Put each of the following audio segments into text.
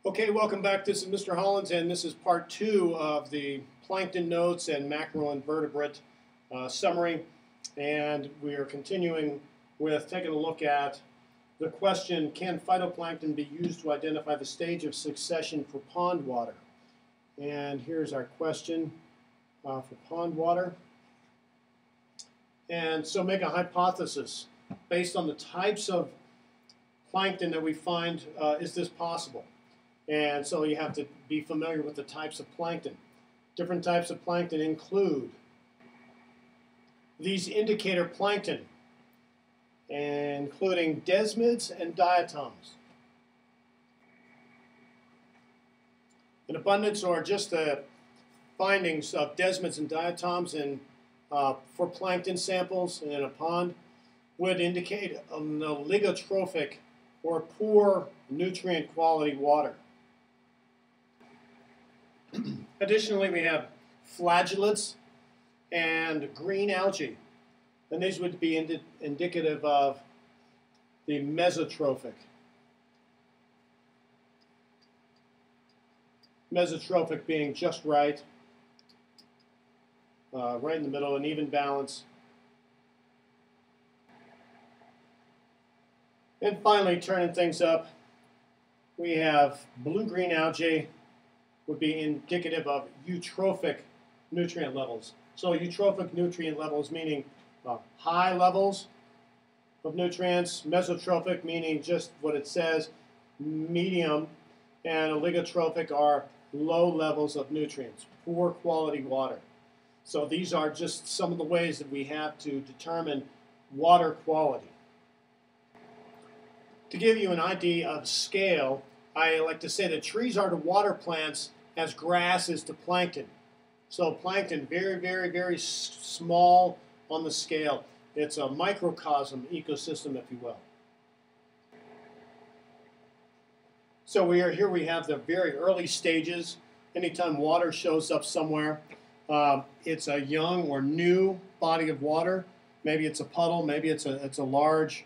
Okay, welcome back. This is Mr. Hollins, and this is part two of the plankton notes and macroinvertebrate summary. And we are continuing with taking a look at the question, can phytoplankton be used to identify the stage of succession for pond water? And here's our question for pond water. And so make a hypothesis based on the types of plankton that we find. Is this possible? And so you have to be familiar with the types of plankton. Different types of plankton include these indicator plankton, including desmids and diatoms. An abundance or just the findings of desmids and diatoms for plankton samples in a pond would indicate an oligotrophic or poor nutrient quality water. Additionally, we have flagellates and green algae, and these would be indicative of the mesotrophic. Mesotrophic being just right, right in the middle, an even balance. And finally, turning things up, we have blue-green algae would be indicative of eutrophic nutrient levels. So eutrophic nutrient levels meaning high levels of nutrients, mesotrophic meaning just what it says, medium, and oligotrophic are low levels of nutrients, poor quality water. So these are just some of the ways that we have to determine water quality. To give you an idea of scale, I like to say that trees are to water plants as grass is to plankton. So plankton, very, very, very small on the scale. It's a microcosm ecosystem, if you will. So here we have the very early stages. Anytime water shows up somewhere, it's a young or new body of water. Maybe it's a puddle, maybe it's a large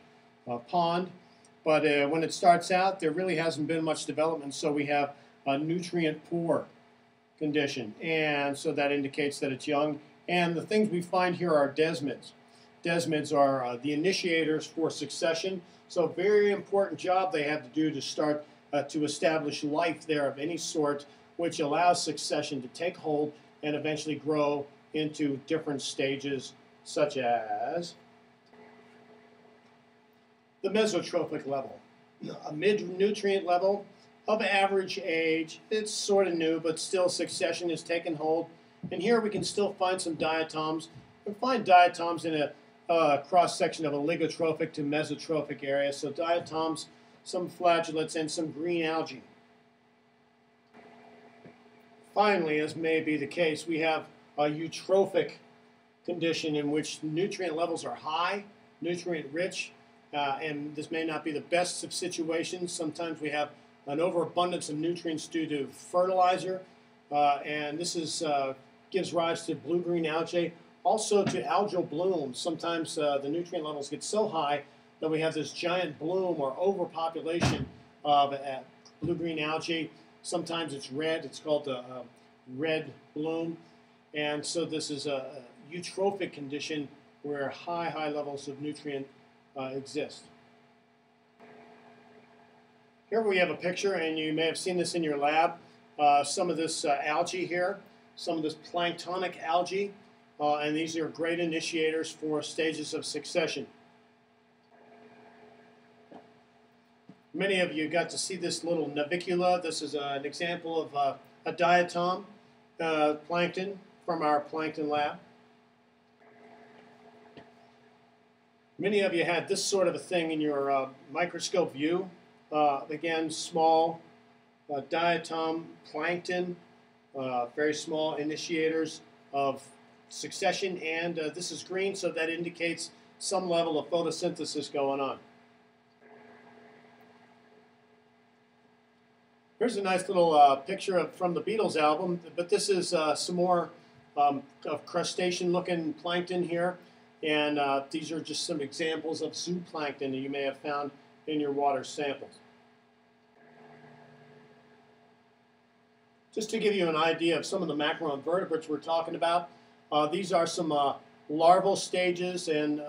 pond. But when it starts out, there really hasn't been much development, so we have a nutrient poor condition. And so that indicates that it's young. And the things we find here are desmids. Desmids are the initiators for succession. So a very important job they have to do to start to establish life there of any sort, which allows succession to take hold and eventually grow into different stages, such as the mesotrophic level, a mid-nutrient level of average age. It's sort of new, but still succession has taken hold. And here we can still find some diatoms. We find diatoms in a cross-section of oligotrophic to mesotrophic area. So diatoms, some flagellates, and some green algae. Finally, as may be the case, we have a eutrophic condition in which nutrient levels are high, nutrient-rich, and this may not be the best of situations. Sometimes we have an overabundance of nutrients due to fertilizer, and this gives rise to blue-green algae, also to algal blooms. Sometimes the nutrient levels get so high that we have this giant bloom or overpopulation of blue-green algae. Sometimes it's red. It's called a red bloom, and so this is a eutrophic condition where high levels of nutrient exist. Here we have a picture, and you may have seen this in your lab. Some of this algae here, some of this planktonic algae, and these are great initiators for stages of succession. Many of you got to see this little navicula. This is an example of a diatom plankton from our plankton lab. Many of you had this sort of a thing in your microscope view. Again, small diatom plankton, very small initiators of succession, and this is green, so that indicates some level of photosynthesis going on. Here's a nice little picture from the Beatles album, but this is some more of crustacean-looking plankton here. And these are just some examples of zooplankton that you may have found in your water samples. Just to give you an idea of some of the macroinvertebrates we're talking about, these are some larval stages and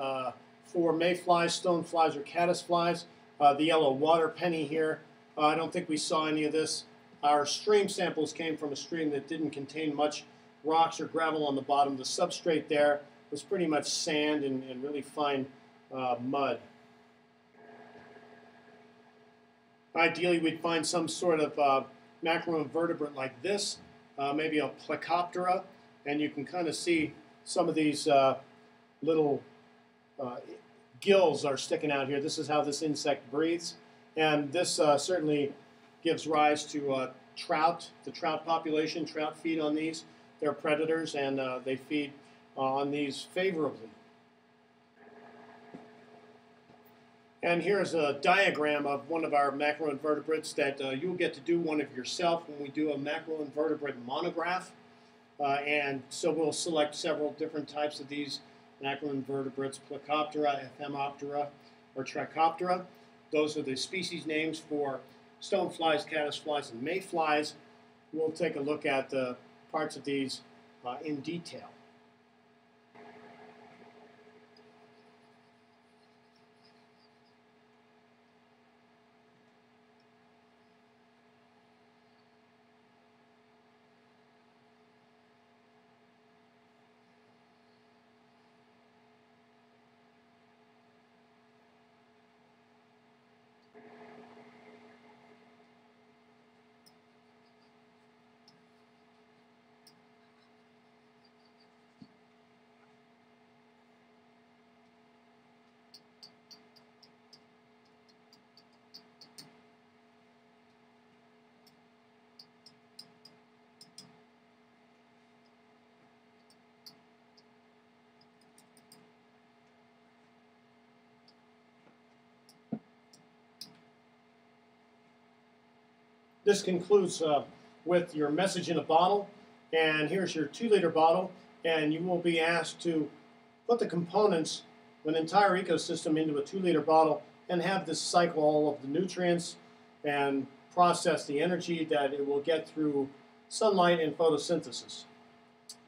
for mayflies, stoneflies, or caddisflies. The yellow water penny here, I don't think we saw any of this. Our stream samples came from a stream that didn't contain much rocks or gravel on the bottom. The substrate there was pretty much sand and really fine mud. Ideally, we'd find some sort of macroinvertebrate like this, maybe a Plecoptera, and you can kind of see some of these little gills are sticking out here. This is how this insect breathes, and this certainly gives rise to trout. The trout population, trout feed on these. They're predators, and they feed on these favorably. And here's a diagram of one of our macroinvertebrates that you'll get to do one of yourself when we do a macroinvertebrate monograph. And so we'll select several different types of these macroinvertebrates, Plecoptera, Ephemoptera, or Trichoptera. Those are the species names for stoneflies, caddisflies, and mayflies. We'll take a look at parts of these in detail. This concludes with your message in a bottle, and here's your 2-liter bottle, and you will be asked to put the components of an entire ecosystem into a 2-liter bottle and have this cycle all of the nutrients and process the energy that it will get through sunlight and photosynthesis.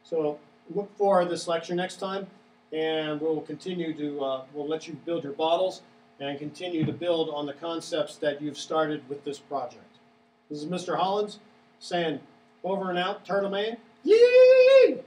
So look for this lecture next time, and we'll continue to, we'll let you build your bottles and continue to build on the concepts that you've started with this project. This is Mr. Hollins saying over and out, Turtle Man. Yee!